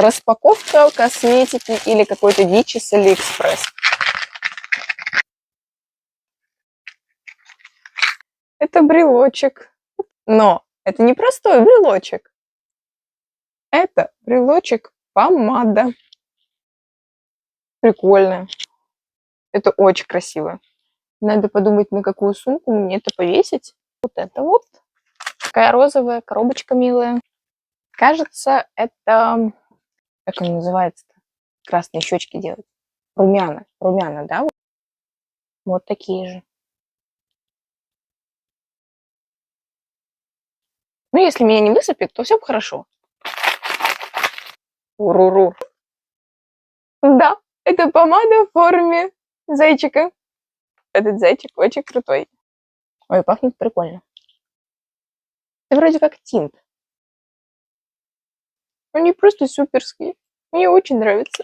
Распаковка косметики или какой-то дичи с Алиэкспресс. Это брелочек. Но это не простой брелочек. Это брелочек помада. Прикольно. Это очень красиво. Надо подумать, на какую сумку мне это повесить. Вот это вот. Такая розовая коробочка милая. Кажется, это... Как он называется-то? Красные щечки делать. Румяна. Румяна, да? Вот такие же. Ну, если меня не высыпет, то все хорошо. Урурур. Да, это помада в форме зайчика. Этот зайчик очень крутой. Ой, пахнет прикольно. Это вроде как тинт. Они просто суперские. Мне очень нравится.